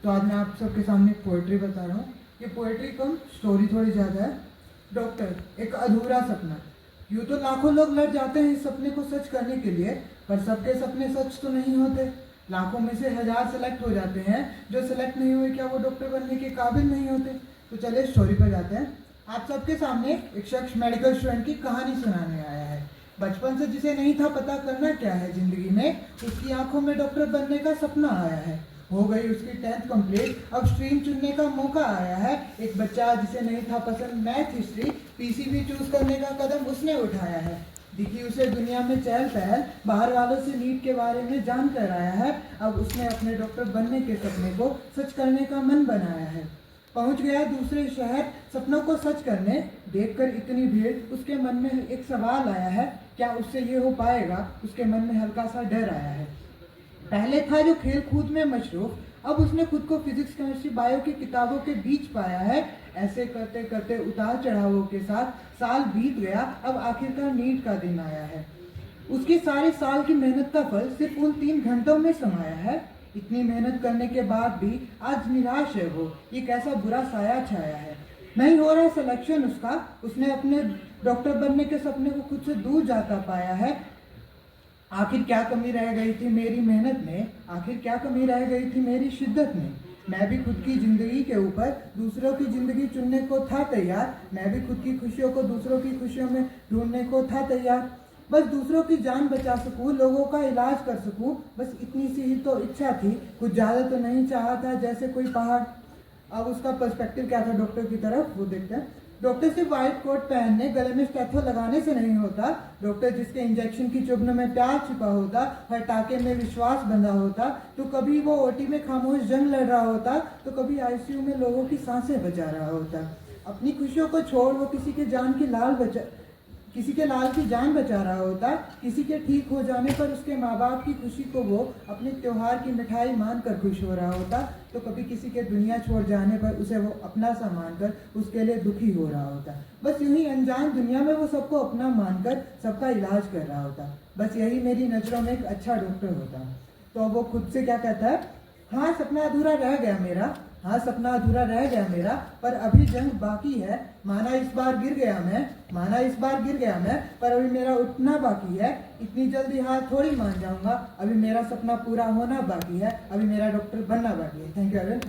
तो आज मैं आप सबके सामने एक पोएट्री बता रहा हूँ। ये पोएट्री कम स्टोरी थोड़ी ज़्यादा है। डॉक्टर, एक अधूरा सपना। यूँ तो लाखों लोग लड़ जाते हैं इस सपने को सच करने के लिए, पर सबके सपने सच तो नहीं होते। लाखों में से 1000 सेलेक्ट हो जाते हैं। जो सेलेक्ट नहीं हुए, क्या वो डॉक्टर बनने के काबिल नहीं होते? तो चलिए स्टोरी पर जाते हैं। आप सबके सामने एक शख्स मेडिकल स्टूडेंट की कहानी सुनाने आया है। बचपन से जिसे नहीं था पता करना क्या है जिंदगी में, उसकी आंखों में डॉक्टर बनने का सपना आया है। हो गई उसकी 10th कंप्लीट, अब स्ट्रीम चुनने का मौका आया है। एक बच्चा जिसे नहीं था पसंद मैथ हिस्ट्री, पीसीबी चूज करने का कदम उसने उठाया है। दिखी उसे दुनिया में चहल पहल, बाहर वालों से नीट के बारे में जान कर आया है। अब उसने अपने डॉक्टर बनने के सपने को सच करने का मन बनाया है। पहुंच गया दूसरे शहर सपनों को सच करने, देखकर इतनी भीड़ उसके मन में एक सवाल आया है, क्या उससे ये हो पाएगा? उसके मन में हल्का सा डर आया है। पहले था जो खेल कूद में मशरूफ, अब उसने खुद को फिजिक्स केमिस्ट्री बायो की किताबों के बीच पाया है। ऐसे करते करते उतार चढ़ावों के साथ साल बीत गया, अब आखिरकार नीट का दिन आया है। उसकी सारे साल की मेहनत का फल सिर्फ उन 3 घंटों में समाया है। इतनी मेहनत करने के बाद भी आज निराश है वो, ये कैसा बुरा साया छाया है। नहीं हो रहा सिलेक्शन उसका, उसने अपने डॉक्टर बनने के सपने को खुद से दूर जाता पाया है। आखिर क्या कमी रह गई थी मेरी मेहनत में, आखिर क्या कमी रह गई थी मेरी शिद्दत में। मैं भी खुद की जिंदगी के ऊपर दूसरों की जिंदगी चुनने को था तैयार। मैं भी खुद की खुशियों को दूसरों की खुशियों में ढूंढने को था तैयार। बस दूसरों की जान बचा सकूं, लोगों का इलाज कर सकूं, बस इतनी सी ही तो इच्छा थी। कुछ ज़्यादा तो नहीं चाहा था जैसे कोई पहाड़। अब उसका पर्सपेक्टिव क्या था डॉक्टर की तरफ, वो देखते हैं। डॉक्टर सिर्फ व्हाइट कोट पहनने, गले में स्टेथो लगाने से नहीं होता। डॉक्टर जिसके इंजेक्शन की चुभन में प्यार छिपा होता, हर टाके में विश्वास बंधा होता। तो कभी वो ओटी में खामोश जंग लड़ रहा होता, तो कभी आईसीयू में लोगों की सांसें बचा रहा होता। अपनी खुशियों को छोड़ वो किसी के लाल की जान बचा रहा होता। किसी के ठीक हो जाने पर उसके माँ बाप की खुशी को वो अपने त्योहार की मिठाई मानकर खुश हो रहा होता। तो कभी किसी के दुनिया छोड़ जाने पर उसे वो अपना सा मानकर उसके लिए दुखी हो रहा होता। बस यूं ही अनजान दुनिया में वो सबको अपना मानकर सबका इलाज कर रहा होता। बस यही मेरी नज़रों में एक अच्छा डॉक्टर होता। तो वो खुद से क्या कहता है, हाँ सपना अधूरा रह गया मेरा, हाँ सपना अधूरा रह गया मेरा, पर अभी जंग बाकी है। माना इस बार गिर गया मैं, पर अभी मेरा उठना बाकी है। इतनी जल्दी हार थोड़ी मान जाऊंगा, अभी मेरा सपना पूरा होना बाकी है, अभी मेरा डॉक्टर बनना बाकी है। Thank you everyone.